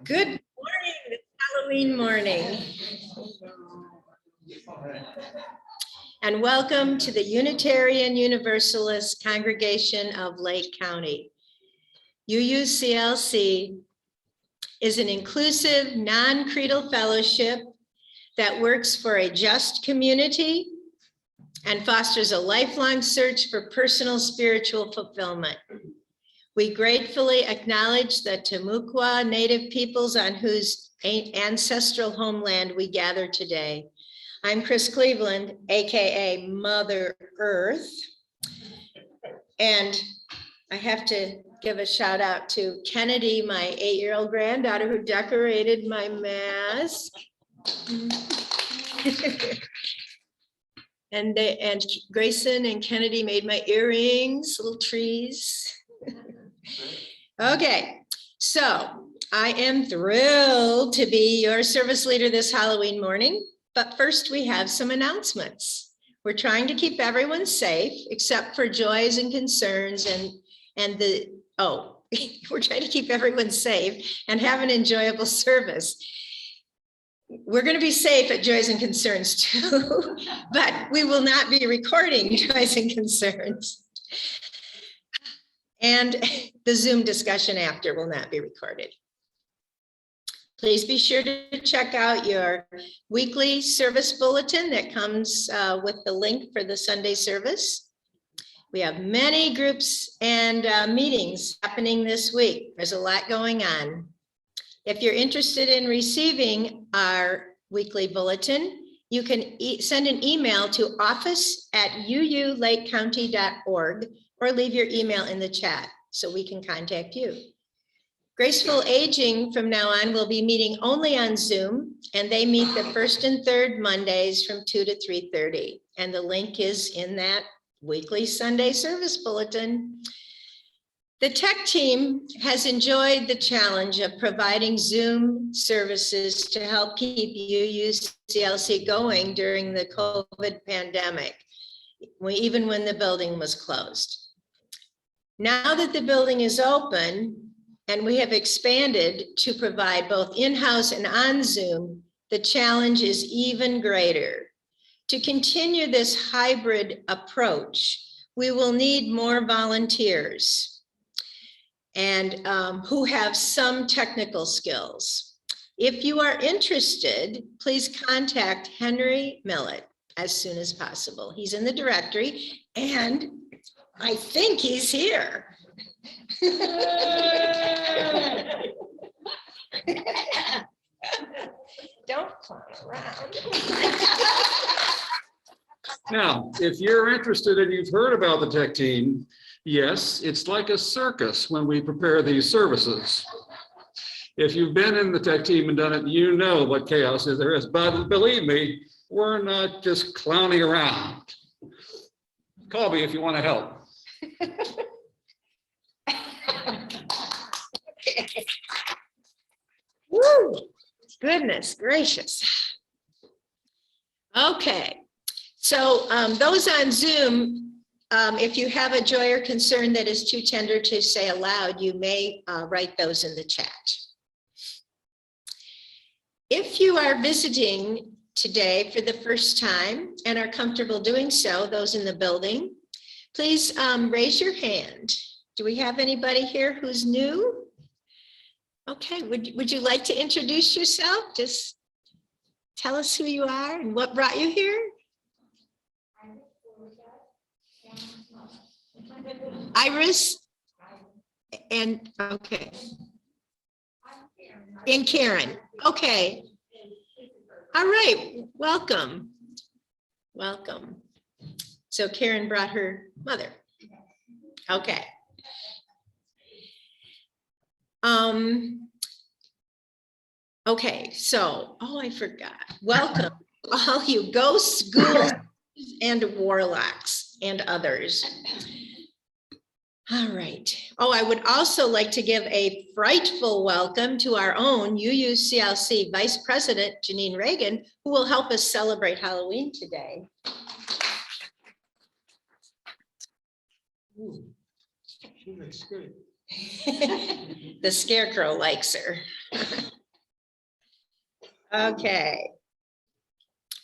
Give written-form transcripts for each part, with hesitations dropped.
Good morning, it's Halloween morning. And welcome to the Unitarian Universalist Congregation of Lake County. UUCLC is an inclusive, non-creedal fellowship that works for a just community and fosters a lifelong search for personal spiritual fulfillment. We gratefully acknowledge the Timucua Native peoples on whose ancestral homeland we gather today. I'm Chris Cleveland, AKA Mother Earth. And I have to give a shout out to Kennedy, my 8-year-old granddaughter who decorated my mask. And Grayson and Kennedy made my earrings, little trees. Okay, so I am thrilled to be your service leader this Halloween morning, but first we have some announcements. We're trying to keep everyone safe except for joys and concerns we're trying to keep everyone safe and have an enjoyable service. We're going to be safe at Joys and Concerns too, but we will not be recording Joys and Concerns. And the Zoom discussion after will not be recorded. Please be sure to check out your weekly service bulletin that comes with the link for the Sunday service. We have many groups and meetings happening this week. There's a lot going on. If you're interested in receiving our weekly bulletin, you can send an email to office@uulakecounty.org or leave your email in the chat so we can contact you. Graceful Aging from now on will be meeting only on Zoom, and they meet the first and third Mondays from 2 to 3:30. And the link is in that weekly Sunday service bulletin. The tech team has enjoyed the challenge of providing Zoom services to help keep UUCLC going during the COVID pandemic, even when the building was closed. Now that the building is open and we have expanded to provide both in-house and on Zoom, the challenge is even greater. To continue this hybrid approach, we will need more volunteers and who have some technical skills. If you are interested, please contact Henry Millett as soon as possible. He's in the directory and I think he's here. Don't clown around. Now, if you're interested and you've heard about the tech team, yes, it's like a circus when we prepare these services. If you've been in the tech team and done it, you know what chaos is there is. But believe me, we're not just clowning around. Call me if you want to help. Woo, goodness gracious. Okay, so those on Zoom, if you have a joy or concern that is too tender to say aloud, you may write those in the chat. If you are visiting today for the first time and are comfortable doing so, those in the building, please raise your hand. Do we have anybody here who's new? Okay, would you like to introduce yourself? Just tell us who you are and what brought you here. Iris and okay. And Karen. Okay. All right, welcome. Welcome. So Karen brought her mother. Okay. Okay, so, I forgot. Welcome, all you ghosts, ghouls, and warlocks, and others. All right. I would also like to give a frightful welcome to our own UUCLC Vice President, Janeane Reagan, who will help us celebrate Halloween today. Ooh. She looks good. The scarecrow likes her. Okay.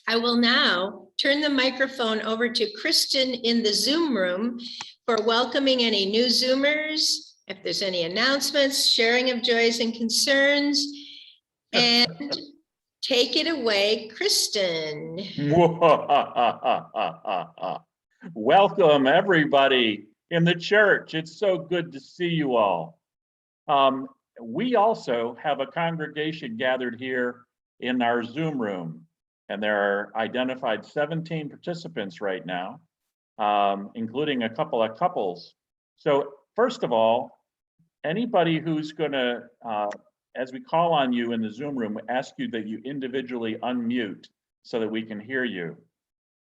I will now turn the microphone over to Kristen in the Zoom room for welcoming any new Zoomers, if there's any announcements, sharing of joys and concerns, and take it away, Kristen. Welcome, everybody in the church. It's so good to see you all. We also have a congregation gathered here in our Zoom room, and there are identified 17 participants right now, including a couple of couples. So first of all, anybody who's gonna, as we call on you in the Zoom room, we ask you that you individually unmute so that we can hear you.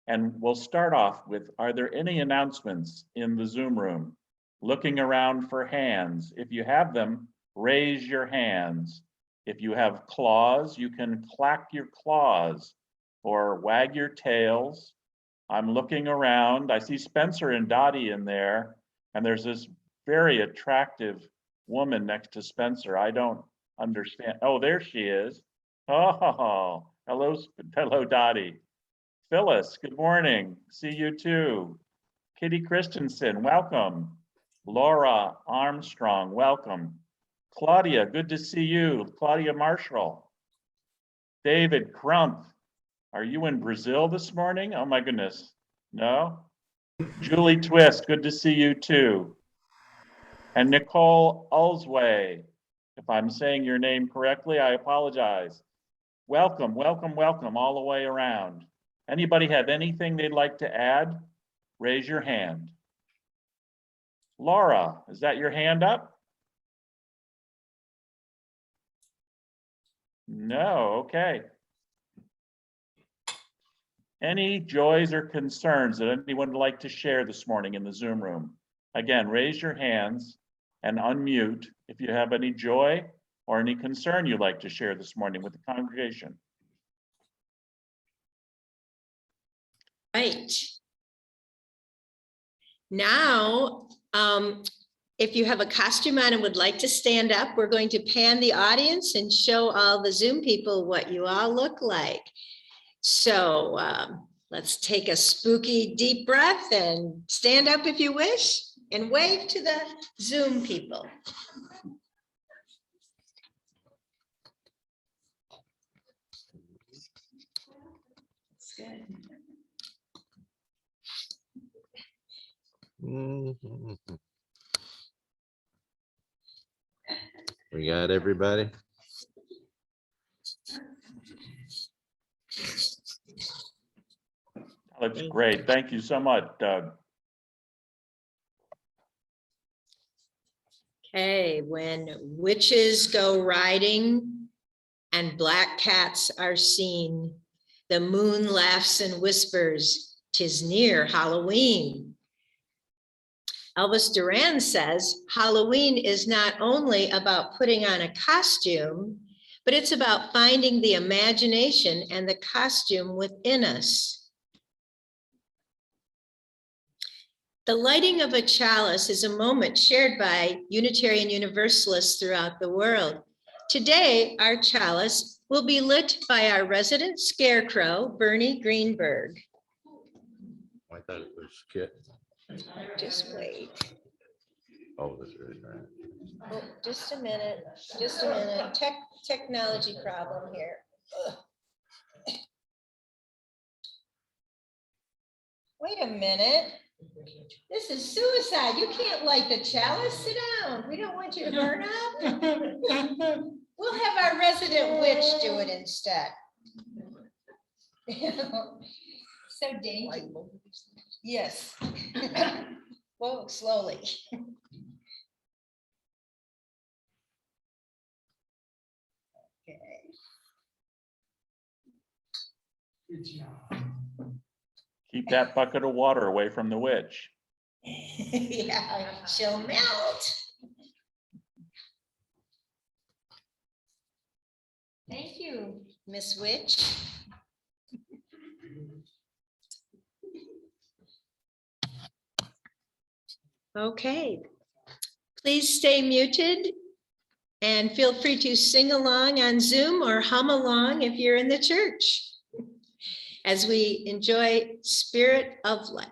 And we'll start off with, are there any announcements in the Zoom room? Looking around for hands. If you have them, raise your hands. If you have claws, you can clack your claws or wag your tails. I'm looking around. I see Spencer and Dottie in there, and there's this very attractive woman next to Spencer. I don't understand. Oh, there she is. Oh, hello, Dottie. Phyllis, good morning. See you too. Kitty Christensen, welcome. Laura Armstrong, welcome. Claudia, good to see you. Claudia Marshall. David Crump, are you in Brazil this morning? Oh my goodness. No? Julie Twist, good to see you too. And Nicole Ulsway, if I'm saying your name correctly, I apologize. Welcome, welcome, welcome all the way around. Anybody have anything they'd like to add? Raise your hand. Laura, is that your hand up? No, okay. Any joys or concerns that anyone would like to share this morning in the Zoom room? Again, raise your hands and unmute if you have any joy or any concern you'd like to share this morning with the congregation. Right. Now, if you have a costume on and would like to stand up, we're going to pan the audience and show all the Zoom people what you all look like. So let's take a spooky deep breath and stand up if you wish and wave to the Zoom people. That's good. We got everybody. Looks great. Thank you so much, Doug. Okay, when witches go riding and black cats are seen, the moon laughs and whispers, 'tis near Halloween. Elvis Duran says Halloween is not only about putting on a costume, but it's about finding the imagination and the costume within us. The lighting of a chalice is a moment shared by Unitarian Universalists throughout the world. Today, our chalice will be lit by our resident scarecrow, Bernie Greenberg. I thought it was Kit. Just wait. Oh, that's really right. Oh, just a minute. Technology problem here. Ugh. Wait a minute. This is suicide. You can't light the chalice. Sit down. We don't want you to burn up. We'll have our resident witch do it instead. So dainty. Yes. Whoa, slowly. Okay. Good job. Keep that bucket of water away from the witch. Yeah, she'll melt. Thank you, Miss Witch. Okay, please stay muted And feel free to sing along on Zoom or hum along if you're in the church as we enjoy Spirit of Life.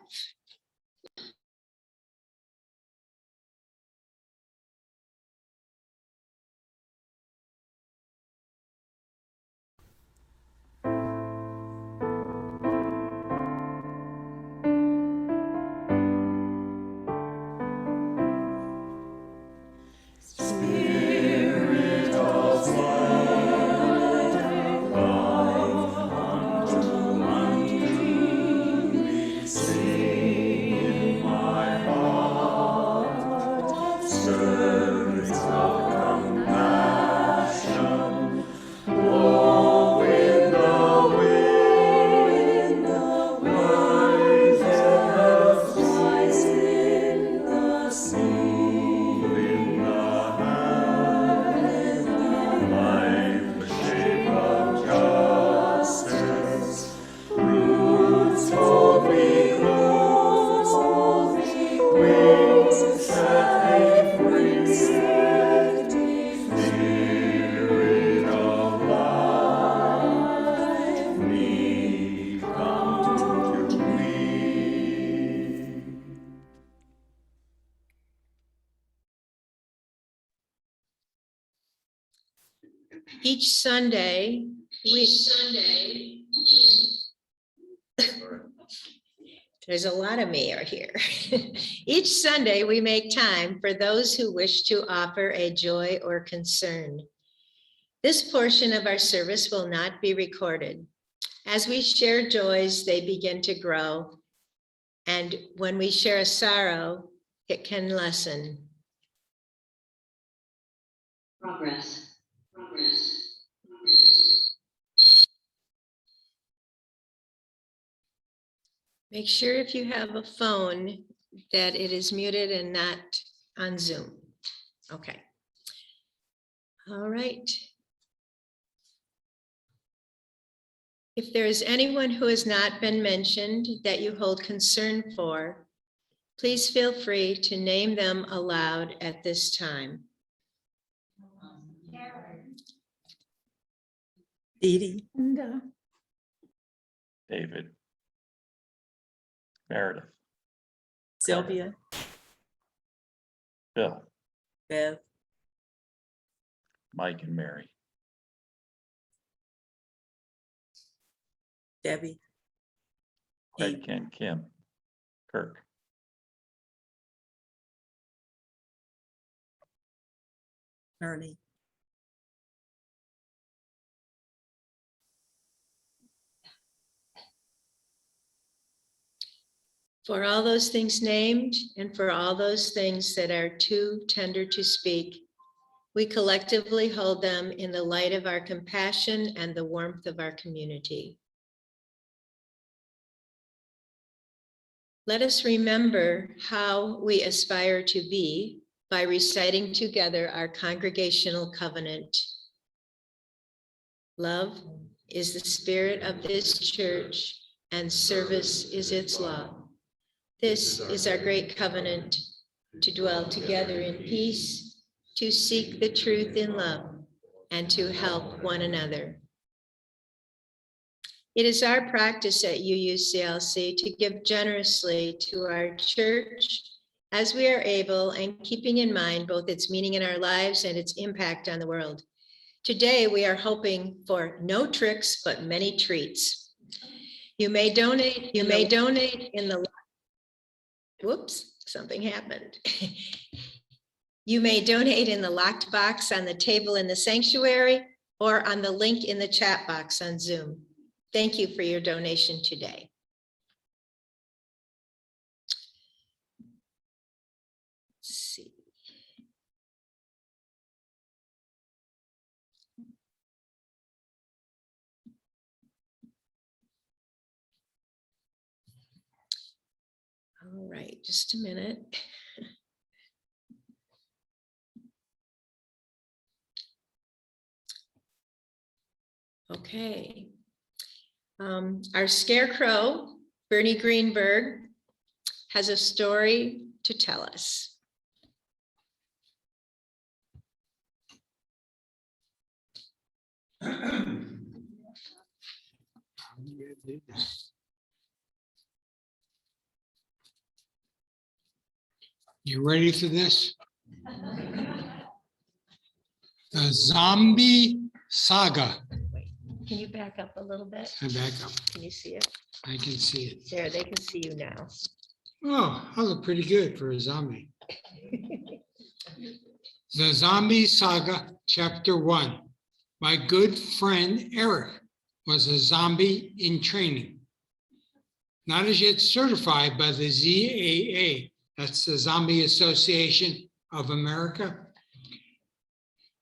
Each Sunday, there's a lot of me are here. Each Sunday, we make time for those who wish to offer a joy or concern. This portion of our service will not be recorded. As we share joys, they begin to grow. And when we share a sorrow, it can lessen. Progress. Make sure if you have a phone that it is muted and not on Zoom. Okay. All right. If there is anyone who has not been mentioned that you hold concern for, please feel free to name them aloud at this time. Edie, David. Meredith. Sylvia, Bill. Bev, Mike and Mary. Debbie, Craig, Ken, Kim. Kirk. Ernie, For all those things named and for all those things that are too tender to speak, we collectively hold them in the light of our compassion and the warmth of our community. Let us remember how we aspire to be by reciting together our congregational covenant. Love is the spirit of this church, and service is its law. This is our great covenant, to dwell together in peace, to seek the truth in love, and to help one another. It is our practice at UUCLC to give generously to our church as we are able, and keeping in mind both its meaning in our lives and its impact on the world. Today, we are hoping for no tricks, but many treats. You may donate in the whoops, something happened. You may donate in the locked box on the table in the sanctuary or on the link in the chat box on Zoom. Thank you for your donation today. Let's see. All right, just a minute. Okay. Our scarecrow, Bernie Greenberg, has a story to tell us. You ready for this? The Zombie Saga. Can you back up a little bit? I back up. Can you see it? I can see it. There, they can see you now. Oh, I look pretty good for a zombie. The Zombie Saga, Chapter 1. My good friend Eric was a zombie in training. Not as yet certified by the ZAA, that's the Zombie Association of America.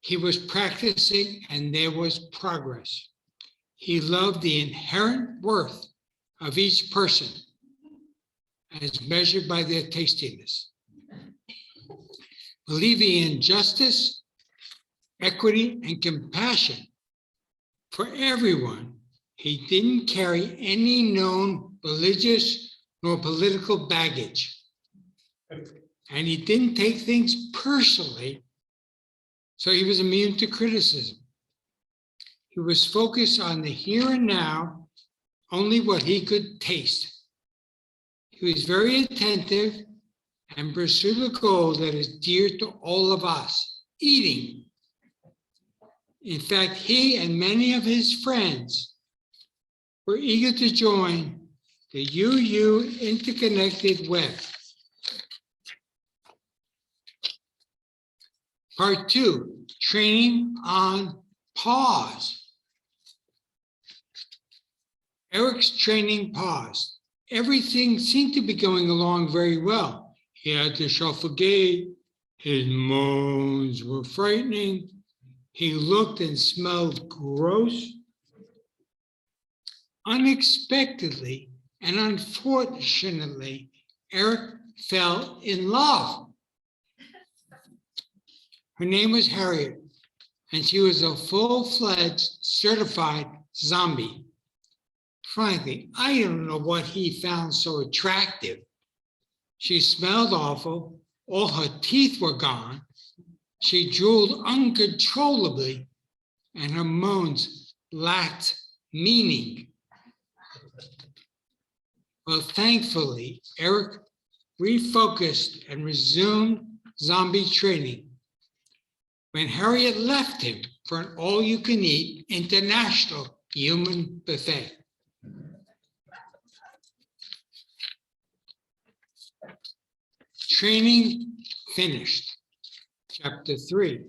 He was practicing and there was progress. He loved the inherent worth of each person as measured by their tastiness. Believing in justice, equity, and compassion for everyone, he didn't carry any known religious nor political baggage. And he didn't take things personally, so he was immune to criticism. He was focused on the here and now, only what he could taste. He was very attentive and pursued a goal that is dear to all of us, eating. In fact, he and many of his friends were eager to join the UU interconnected web. Part 2, training on pause. Eric's training paused. Everything seemed to be going along very well. He had to shuffle gait. His moans were frightening. He looked and smelled gross. Unexpectedly and unfortunately, Eric fell in love. Her name was Harriet, and she was a full-fledged certified zombie. Frankly, I don't know what he found so attractive. She smelled awful, all her teeth were gone, she drooled uncontrollably, and her moans lacked meaning. Well, thankfully, Eric refocused and resumed zombie training. When Harriet left him for an all-you-can-eat international human buffet. Training finished. Chapter 3.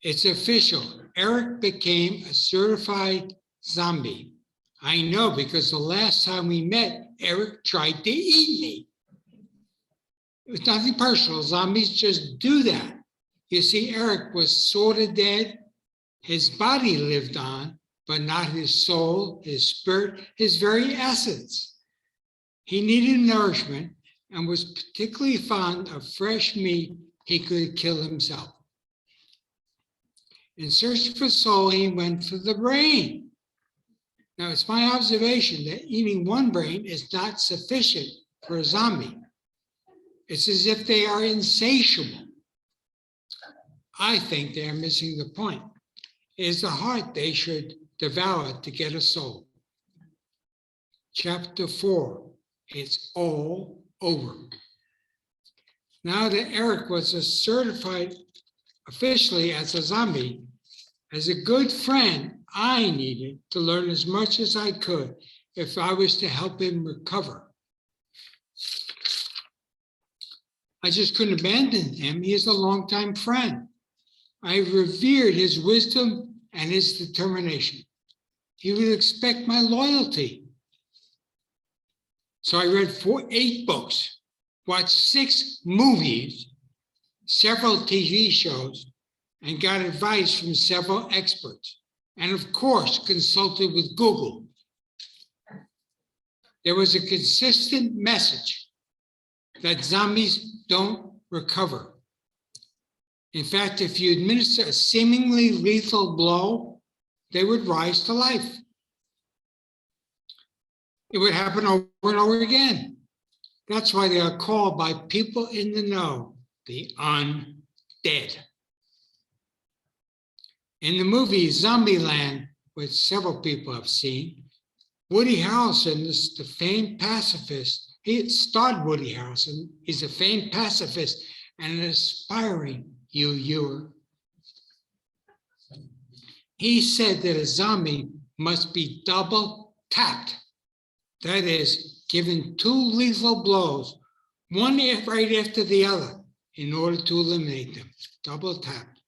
It's official. Eric became a certified zombie. I know because the last time we met, Eric tried to eat me. It was nothing personal. Zombies just do that. You see, Eric was sort of dead. His body lived on, but not his soul, his spirit, his very essence. He needed nourishment and was particularly fond of fresh meat he could kill himself. In search for soul, he went for the brain. Now, it's my observation that eating one brain is not sufficient for a zombie. It's as if they are insatiable. I think they are missing the point. It is the heart they should devour to get a soul. Chapter 4, it's all over. Now that Eric was a certified officially as a zombie, as a good friend, I needed to learn as much as I could if I was to help him recover. I just couldn't abandon him. He is a longtime friend. I revered his wisdom and his determination. He would expect my loyalty. So I read 8 books, watched 6 movies, several TV shows, and got advice from several experts. And of course, consulted with Google. There was a consistent message that zombies don't recover. In fact, if you administer a seemingly lethal blow, they would rise to life. It would happen over and over again. That's why they are called by people in the know, the undead. In the movie Zombieland, which several people have seen, Woody Harrelson is the famed pacifist. He starred Woody Harrelson. He's a famed pacifist and an aspiring UUer. He said that a zombie must be double tapped. That is, given 2 lethal blows, one right after the other, in order to eliminate them. Double tapped.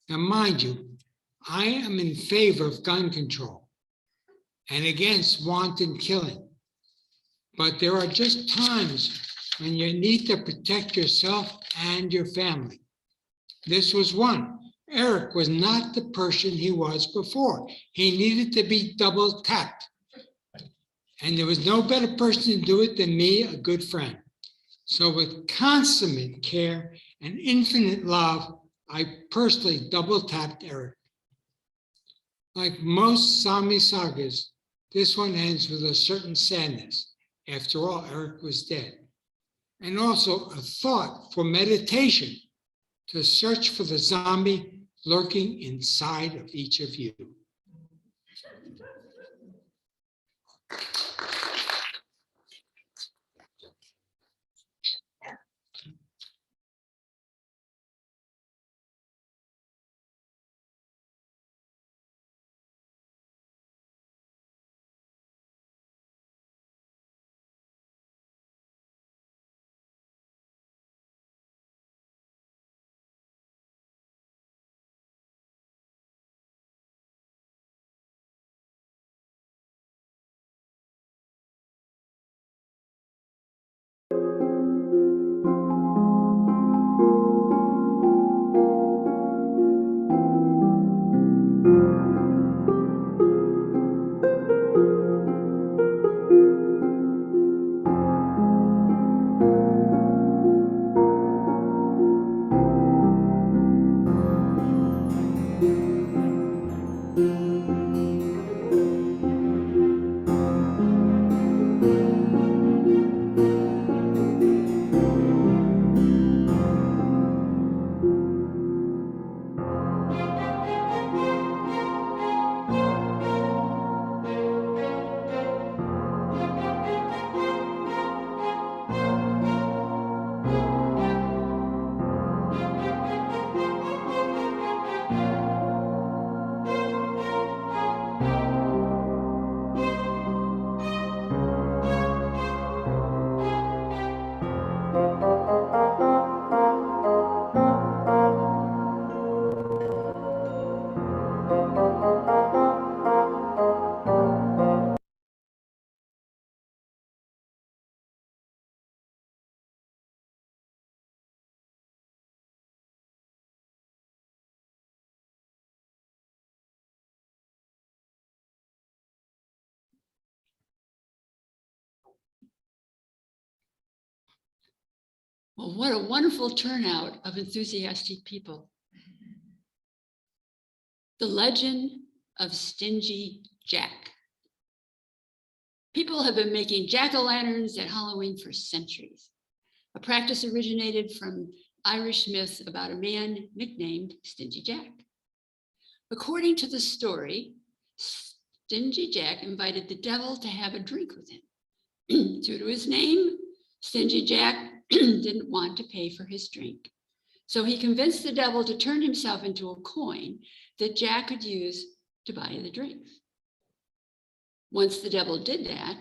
Now, mind you, I am in favor of gun control and against wanton killing. But there are just times when you need to protect yourself and your family. This was one. Eric was not the person he was before. He needed to be double tapped. And there was no better person to do it than me, a good friend. So with consummate care and infinite love, I personally double tapped Eric. Like most Sami sagas, this one ends with a certain sadness. After all, Eric was dead. And also a thought for meditation to search for the zombie lurking inside of each of you. Well, what a wonderful turnout of enthusiastic people. The legend of Stingy Jack. People have been making jack-o'-lanterns at Halloween for centuries. A practice originated from Irish myths about a man nicknamed Stingy Jack. According to the story, Stingy Jack invited the devil to have a drink with him. Due to his name, Stingy Jack didn't want to pay for his drink. So he convinced the devil to turn himself into a coin that Jack could use to buy the drinks. Once the devil did that,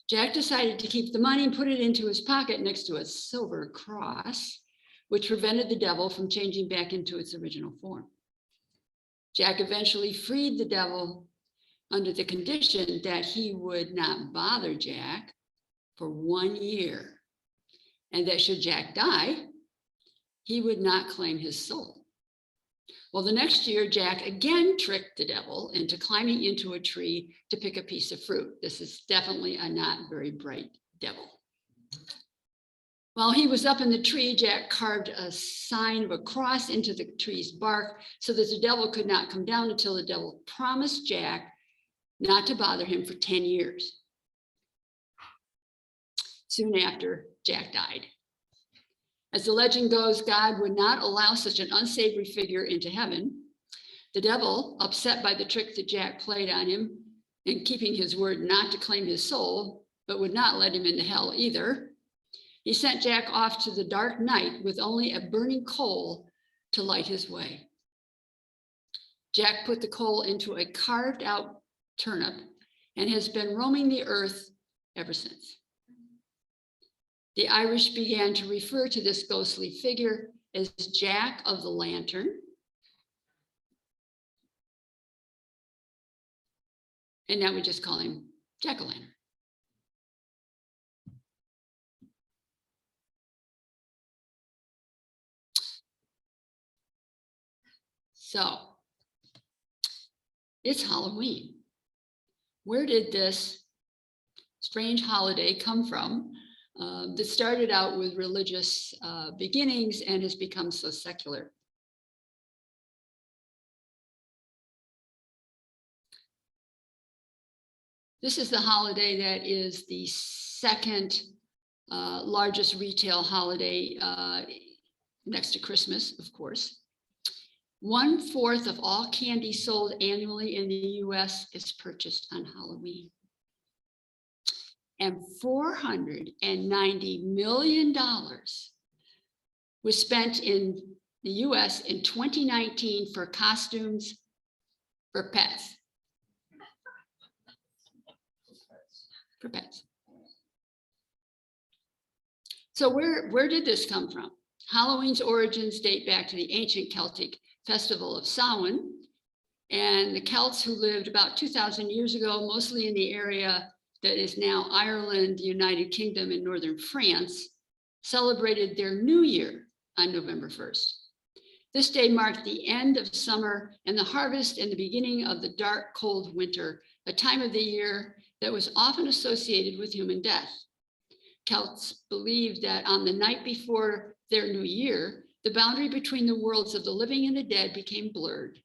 Jack decided to keep the money and put it into his pocket next to a silver cross, which prevented the devil from changing back into its original form. Jack eventually freed the devil under the condition that he would not bother Jack for 1 year, and that should Jack die, he would not claim his soul. Well, the next year, Jack again tricked the devil into climbing into a tree to pick a piece of fruit. This is definitely a not very bright devil. While he was up in the tree, Jack carved a sign of a cross into the tree's bark so that the devil could not come down until the devil promised Jack not to bother him for 10 years. Soon after, Jack died. As the legend goes, God would not allow such an unsavory figure into heaven. The devil, upset by the trick that Jack played on him, and keeping his word not to claim his soul, but would not let him into hell either, he sent Jack off to the dark night with only a burning coal to light his way. Jack put the coal into a carved out turnip and has been roaming the earth ever since. The Irish began to refer to this ghostly figure as Jack of the Lantern. And now we just call him Jack-o'-lantern. So it's Halloween. Where did this strange holiday come from that started out with religious beginnings and has become so secular? This is the holiday that is the second largest retail holiday next to Christmas, of course. 1/4 of all candy sold annually in the US is purchased on Halloween. And $490 million was spent in the US in 2019 for costumes for pets. For pets. So where did this come from? Halloween's origins date back to the ancient Celtic festival of Samhain, and the Celts who lived about 2,000 years ago, mostly in the area that is now Ireland, the United Kingdom, and northern France, celebrated their new year on November 1st. This day marked the end of summer and the harvest and the beginning of the dark, cold winter, a time of the year that was often associated with human death. Celts believed that on the night before their new year, the boundary between the worlds of the living and the dead became blurred.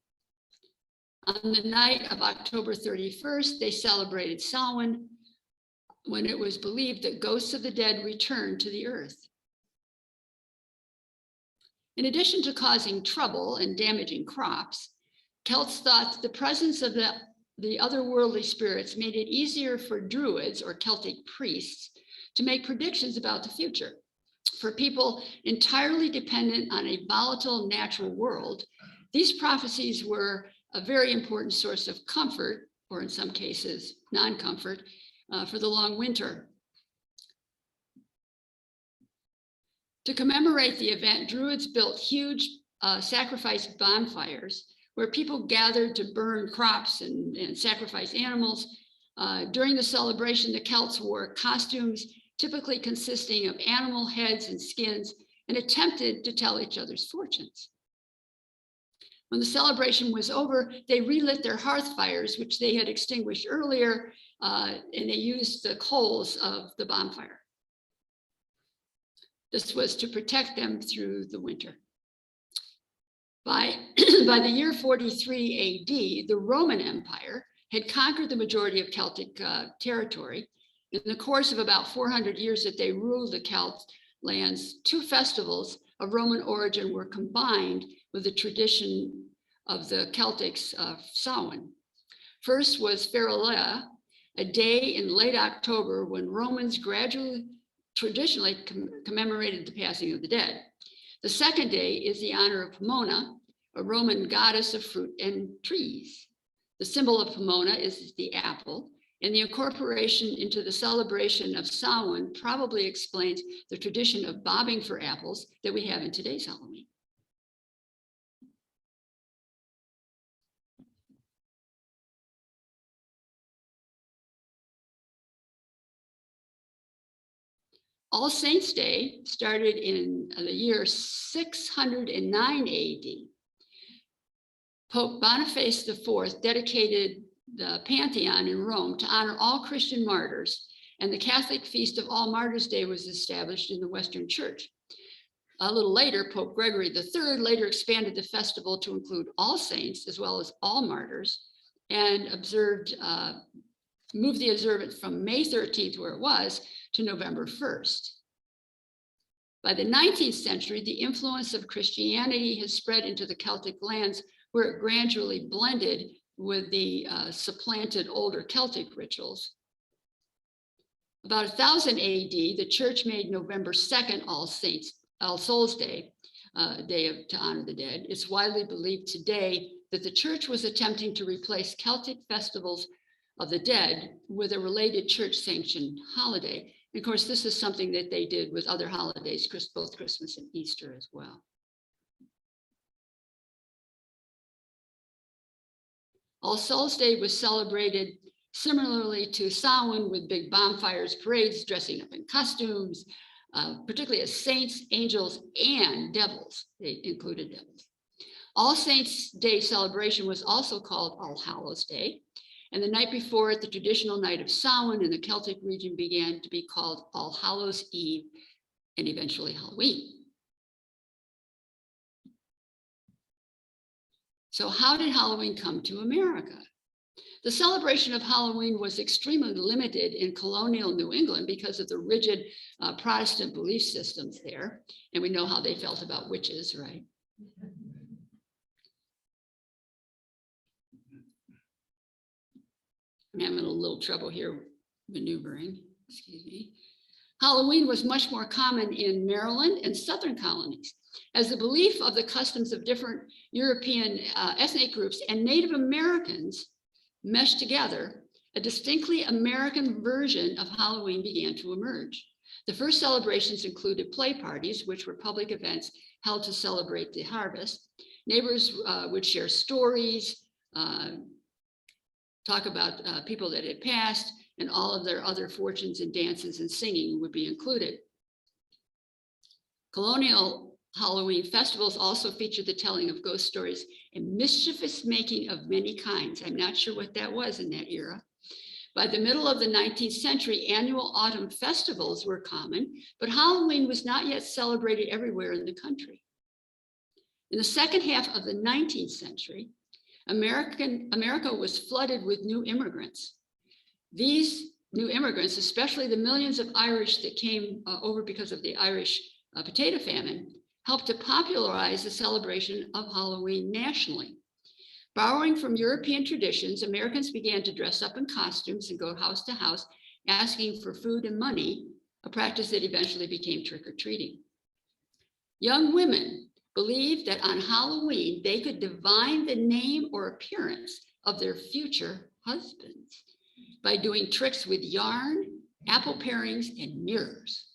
On the night of October 31st, they celebrated Samhain, when it was believed that ghosts of the dead returned to the earth. In addition to causing trouble and damaging crops, Celts thought the presence of the otherworldly spirits made it easier for druids or Celtic priests to make predictions about the future. For people entirely dependent on a volatile natural world, these prophecies were a very important source of comfort, or in some cases, non-comfort, for the long winter. To commemorate the event, Druids built huge sacrifice bonfires where people gathered to burn crops and sacrifice animals. During the celebration, the Celts wore costumes typically consisting of animal heads and skins and attempted to tell each other's fortunes. When the celebration was over, they relit their hearth fires, which they had extinguished earlier, and they used the coals of the bonfire. This was to protect them through the winter. By the year 43 AD, the Roman Empire had conquered the majority of Celtic territory. In the course of about 400 years that they ruled the Celt lands, two festivals of Roman origin were combined with the tradition of the Celtics of Samhain. First was Feralia, a day in late October when Romans traditionally commemorated the passing of the dead. The second day is the honor of Pomona, a Roman goddess of fruit and trees. The symbol of Pomona is the apple, and the incorporation into the celebration of Samhain probably explains the tradition of bobbing for apples that we have in today's Halloween. All Saints' Day started in the year 609 AD. Pope Boniface IV dedicated the Pantheon in Rome to honor all Christian martyrs, and the Catholic Feast of All Martyrs' Day was established in the Western Church. A little later, Pope Gregory III later expanded the festival to include all saints as well as all martyrs, and moved the observance from May 13th, where it was, to November 1st. By the 19th century, the influence of Christianity has spread into the Celtic lands, where it gradually blended with the supplanted older Celtic rituals. About 1000 AD, the church made November 2nd All Souls Day, to honor the dead. It's widely believed today that the church was attempting to replace Celtic festivals of the dead with a related church-sanctioned holiday. And of course, this is something that they did with other holidays, both Christmas and Easter as well. All Souls Day was celebrated similarly to Samhain with big bonfires, parades, dressing up in costumes, particularly as saints, angels, and devils. They included devils. All Saints Day celebration was also called All Hallows Day. And the night before it, the traditional night of Samhain in the Celtic region began to be called All Hallows Eve and eventually Halloween. So how did Halloween come to America? The celebration of Halloween was extremely limited in colonial New England because of the rigid Protestant belief systems there. And we know how they felt about witches, right? I'm having a little trouble here maneuvering, excuse me. Halloween was much more common in Maryland and Southern colonies, as the belief of the customs of different European ethnic groups and Native Americans meshed together. A distinctly American version of Halloween began to emerge. The first celebrations included play parties, which were public events held to celebrate the harvest. Neighbors would share stories, talk about people that had passed, and all of their other fortunes, and dances and singing would be included. Colonial Halloween festivals also featured the telling of ghost stories and mischievous making of many kinds. I'm not sure what that was in that era. By the middle of the 19th century, annual autumn festivals were common, but Halloween was not yet celebrated everywhere in the country. In the second half of the 19th century, America was flooded with new immigrants. These new immigrants, especially the millions of Irish that came over because of the Irish potato famine, helped to popularize the celebration of Halloween nationally. Borrowing from European traditions, Americans began to dress up in costumes and go house to house, asking for food and money, a practice that eventually became trick-or-treating. Young women believed that on Halloween, they could divine the name or appearance of their future husbands by doing tricks with yarn, apple parings, and mirrors.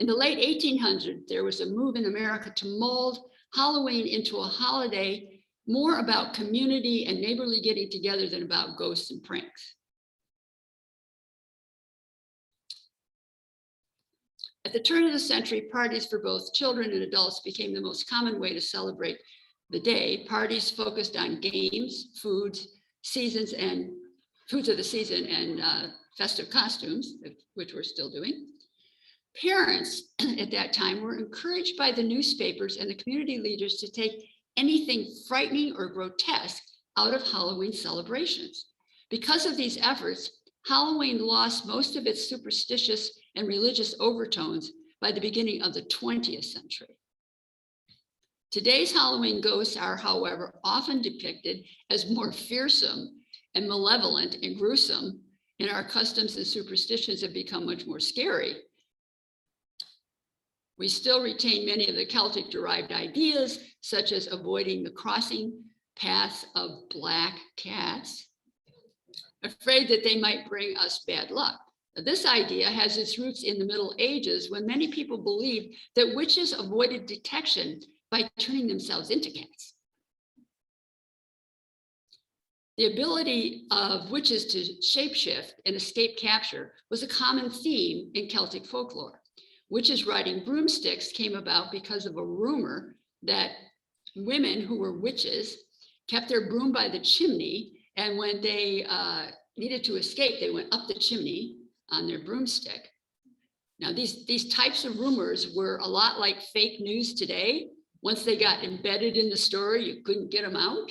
In the late 1800s, there was a move in America to mold Halloween into a holiday more about community and neighborly getting together than about ghosts and pranks. At the turn of the century, parties for both children and adults became the most common way to celebrate the day. Parties focused on games, foods of the season, and festive costumes, which we're still doing. Parents at that time were encouraged by the newspapers and the community leaders to take anything frightening or grotesque out of Halloween celebrations. Because of these efforts, Halloween lost most of its superstitious and religious overtones by the beginning of the 20th century. Today's Halloween ghosts are, however, often depicted as more fearsome and malevolent and gruesome, and our customs and superstitions have become much more scary. We still retain many of the Celtic-derived ideas, such as avoiding the crossing paths of black cats, afraid that they might bring us bad luck. This idea has its roots in the Middle Ages, when many people believed that witches avoided detection by turning themselves into cats. The ability of witches to shapeshift and escape capture was a common theme in Celtic folklore. Witches riding broomsticks came about because of a rumor that women who were witches kept their broom by the chimney, and when they needed to escape, they went up the chimney on their broomstick. Now, these types of rumors were a lot like fake news today. Once they got embedded in the story, you couldn't get them out.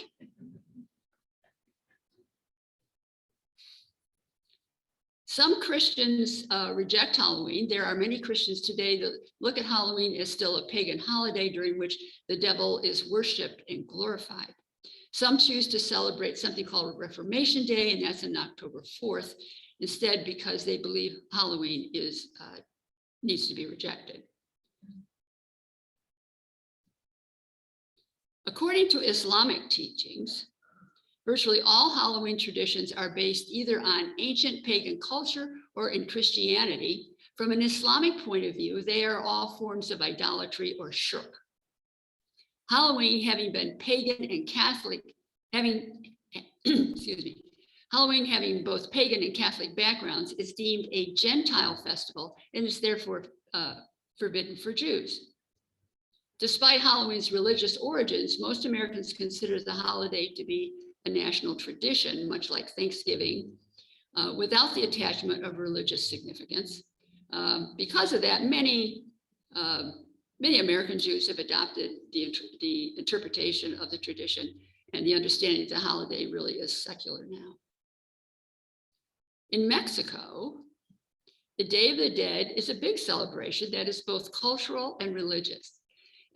Some Christians reject Halloween. There are many Christians today that look at Halloween as still a pagan holiday during which the devil is worshiped and glorified. Some choose to celebrate something called Reformation Day, and that's on October 4th, instead because they believe Halloween needs to be rejected. According to Islamic teachings, virtually all Halloween traditions are based either on ancient pagan culture or in Christianity. From an Islamic point of view, they are all forms of idolatry or shirk. Halloween, having been pagan and Catholic, Halloween having both pagan and Catholic backgrounds, is deemed a Gentile festival and is therefore forbidden for Jews. Despite Halloween's religious origins, most Americans consider the holiday to be a national tradition, much like Thanksgiving, without the attachment of religious significance. Because of that, many American Jews have adopted the interpretation of the tradition and the understanding that the holiday really is secular now. In Mexico, the Day of the Dead is a big celebration that is both cultural and religious.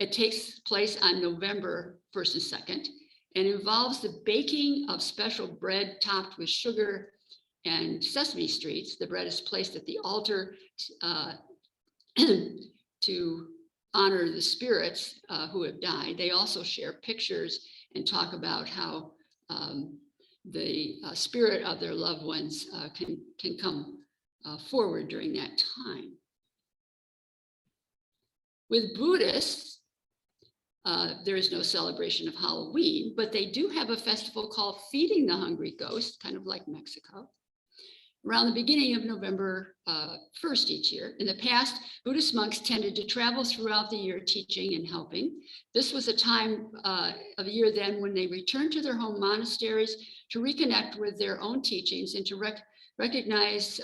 It takes place on November 1st and 2nd and involves the baking of special bread topped with sugar and sesame streets. The bread is placed at the altar to honor the spirits who have died. They also share pictures and talk about how the spirit of their loved ones can come forward during that time. With Buddhists, there is no celebration of Halloween, but they do have a festival called Feeding the Hungry Ghost, kind of like Mexico, around the beginning of November 1st each year. In the past, Buddhist monks tended to travel throughout the year teaching and helping. This was a time of year then when they returned to their home monasteries to reconnect with their own teachings and to recognize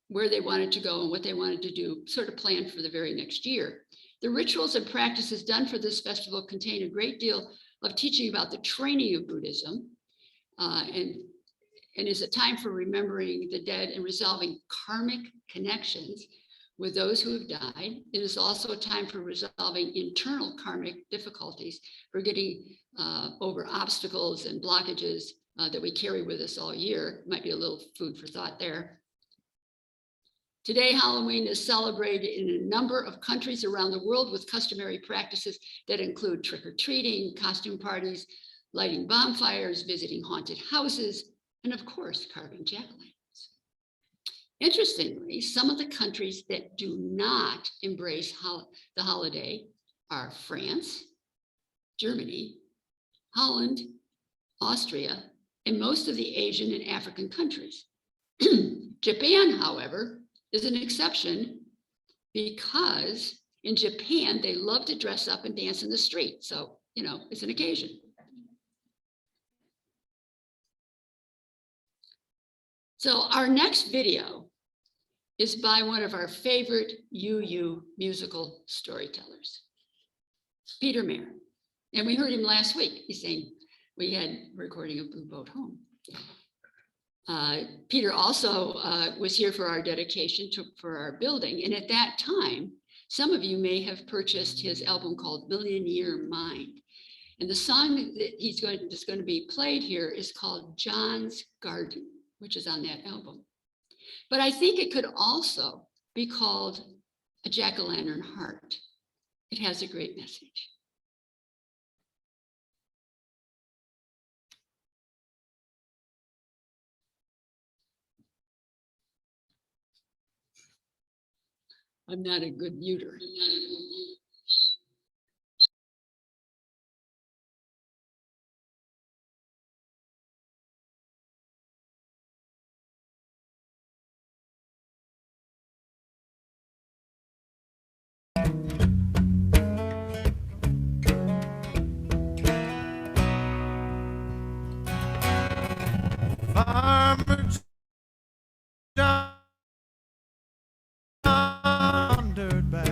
where they wanted to go and what they wanted to do, sort of plan for the very next year. The rituals and practices done for this festival contain a great deal of teaching about the training of Buddhism and is a time for remembering the dead and resolving karmic connections with those who have died. It is also a time for resolving internal karmic difficulties, for getting over obstacles and blockages that we carry with us all year. Might be a little food for thought there. Today, Halloween is celebrated in a number of countries around the world with customary practices that include trick-or-treating, costume parties, lighting bonfires, visiting haunted houses, and of course, carving jack-o'-lanterns. Interestingly, some of the countries that do not embrace the holiday are France, Germany, Holland, Austria, and most of the Asian and African countries. Japan, however, is an exception because in Japan, they love to dress up and dance in the street. So, it's an occasion. So our next video is by one of our favorite UU musical storytellers, Peter Mayer. And we heard him last week. He's saying we had a recording of Blue Boat Home. Peter also was here for our dedication for our building. And at that time, some of you may have purchased his album called Millionaire Mind. And the song that that's going to be played here is called John's Garden, which is on that album. But I think it could also be called A Jack-o'-lantern Heart. It has a great message. I'm not a good muter. Farmer John wandered back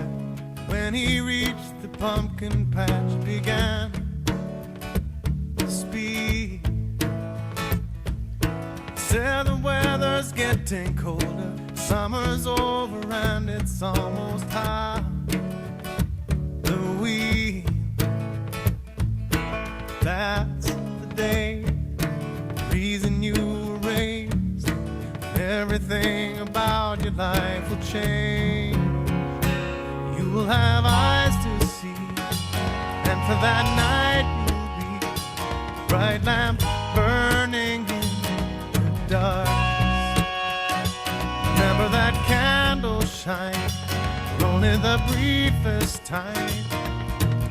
when he reached the pumpkin patch, began to speak. Said the weather's getting colder, summer's over and it's almost Halloween. That's the day, the reason you were raised. Everything about your life will change. You will have eyes to see, and for that night you'll be a bright lamp burning in the dark. Remember that candle shine for only the briefest time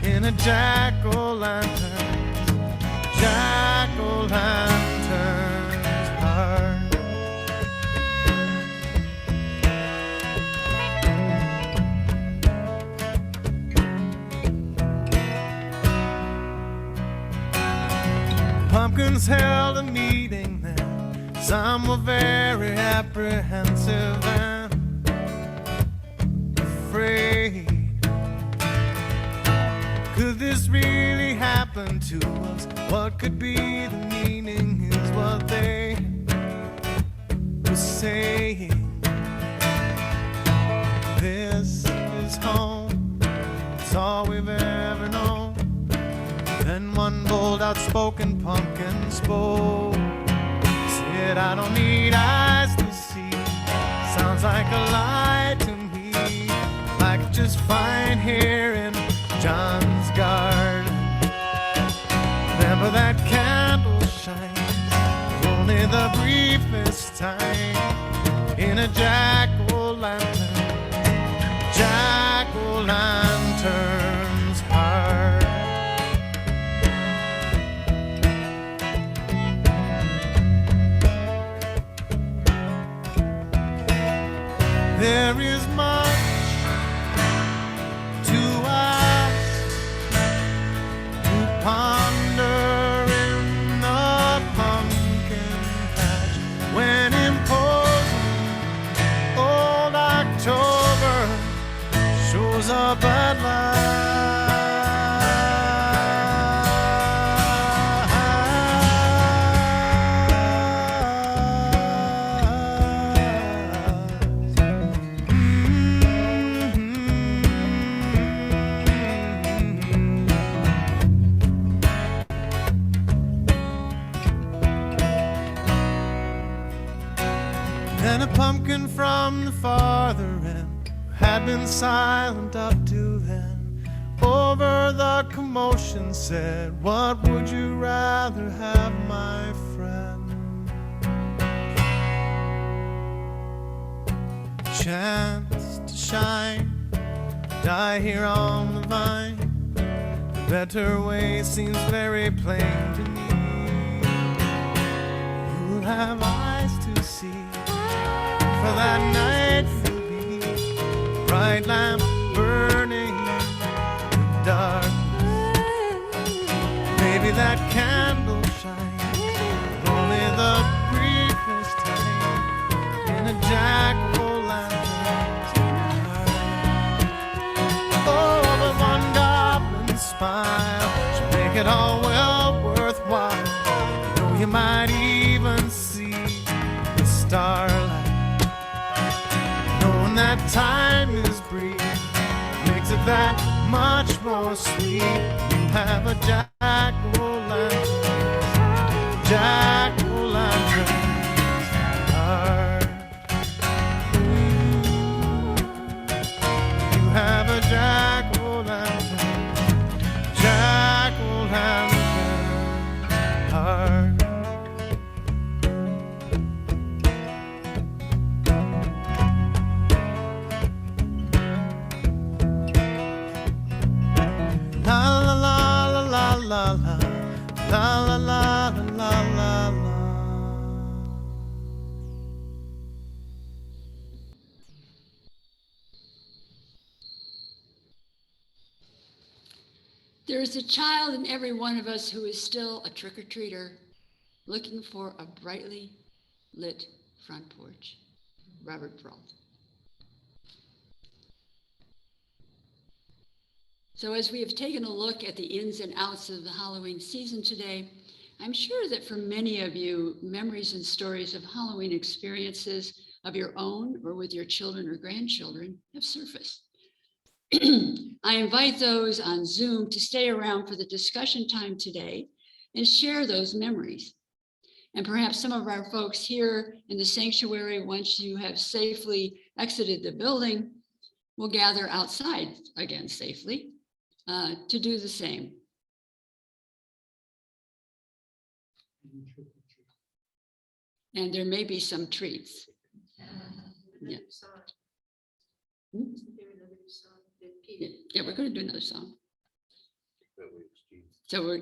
in a jack-o'-lantern's heart. Pumpkins held a meeting then. Some were very apprehensive and afraid. Could this really happen to us? What could be the meaning is what they were saying. This is home, it's all we've ever known. Then one bold, outspoken pumpkin spoke. Said, I don't need eyes to see. Sounds like a lie to me. I could just find here in John's garden. Remember that candle shines only the briefest time in a jack-o'-lantern, jack-o'-lantern's heart. There is much to ask, to ponder in the pumpkin patch when imposing old October shows up at and a pumpkin from the farther end had been silent up to then. Over the commotion said, what would you rather have, my friend? Chance to shine, die here on the vine. The better way seems very plain to me. You'll have eyes to see. For that night will be a bright lamp burning in the darkness. Maybe that candle shines only the briefest time in a jack-o'-lantern's heart. Oh, but one goblin smile should make it all well worthwhile. You know, you might even see the starlight. That time is brief makes it that much more sweet. You have a jack-o'-lantern's heart. You have a jack-o'-lantern's heart. La la la la la la la. There is a child in every one of us who is still a trick-or-treater looking for a brightly lit front porch. Robert Brault. So as we have taken a look at the ins and outs of the Halloween season today, I'm sure that for many of you, memories and stories of Halloween experiences of your own or with your children or grandchildren have surfaced. I invite those on Zoom to stay around for the discussion time today and share those memories. And perhaps some of our folks here in the sanctuary, once you have safely exited the building, will gather outside again safely to do the same. And there may be some treats. Yeah. Yeah, we're going to do another song. So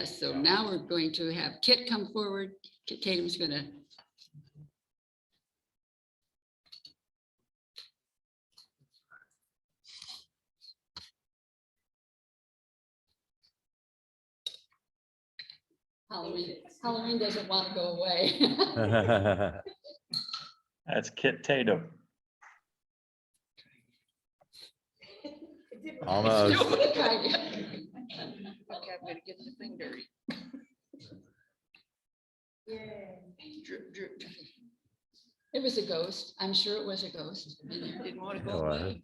so now we're going to have Kit come forward. Kit Tatum's going to. Halloween doesn't want to go away. That's Kit Tatum. Almost. Okay, I'm gonna get the thing dirty. Drip, drip. It was a ghost. I'm sure it was a ghost. Didn't want to go away.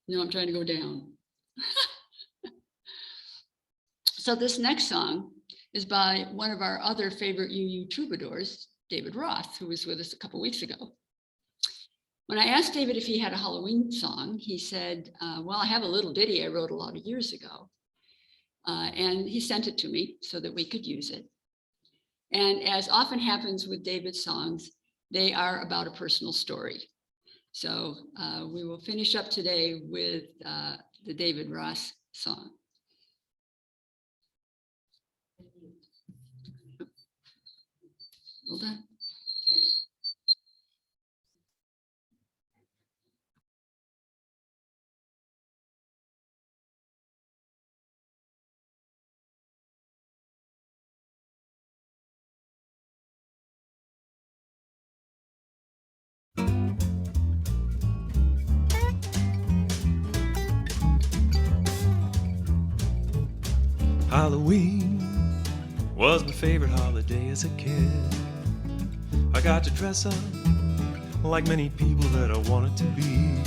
No, I'm trying to go down. So this next song is by one of our other favorite UU troubadours, David Roth, who was with us a couple weeks ago. When I asked David if he had a Halloween song, he said, well, I have a little ditty I wrote a lot of years ago. And he sent it to me so that we could use it. And as often happens with David's songs, they are about a personal story. So we will finish up today with the David Roth song. Hold on. Halloween was my favorite holiday as a kid. I got to dress up like many people that I wanted to be.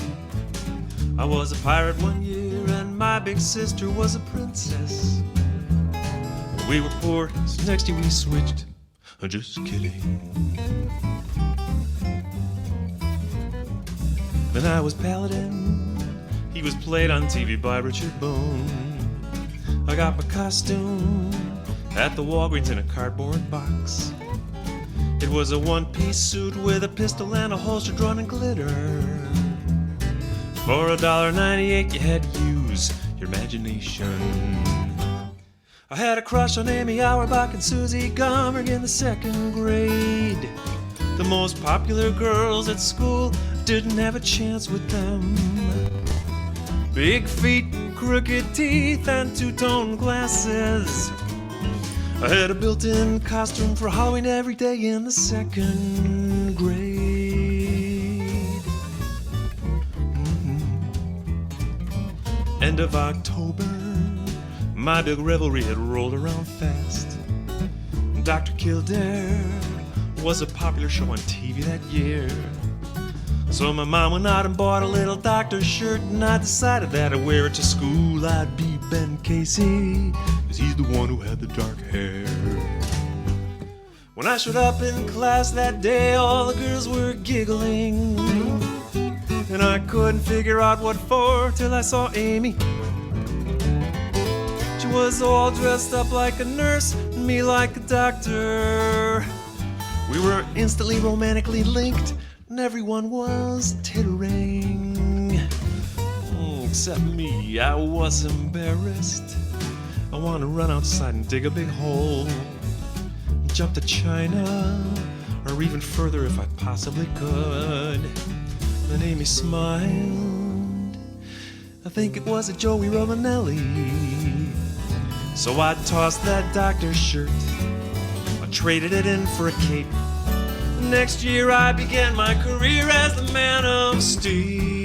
I was a pirate one year and my big sister was a princess. We were poor, so next year we switched. Just kidding. Then I was Paladin. He was played on TV by Richard Bone. I got my costume at the Walgreens in a cardboard box. It was a one-piece suit with a pistol and a holster drawn in glitter. For $1.98 you had to use your imagination. I had a crush on Amy Auerbach and Susie Gummerg in the 2nd grade. The most popular girls at school, didn't have a chance with them. Big feet, crooked teeth, and two-tone glasses. I had a built-in costume for Halloween every day in the 2nd grade. End of October, my big revelry had rolled around fast. Dr. Kildare was a popular show on TV that year. So my mom went out and bought a little doctor shirt, and I decided that I'd wear it to school. I'd be Ben Casey, 'cause he's the one who had the dark hair. When I showed up in class that day, all the girls were giggling, and I couldn't figure out what for till I saw Amy. She was all dressed up like a nurse, and me like a doctor. We were instantly romantically linked, and everyone was tittering. Except me, I was embarrassed. I wanted to run outside and dig a big hole, jump to China, or even further if I possibly could. Then Amy smiled. I think it was a Joey Romanelli. So I tossed that doctor's shirt. I traded it in for a cape. Next year I began my career as the Man of Steel.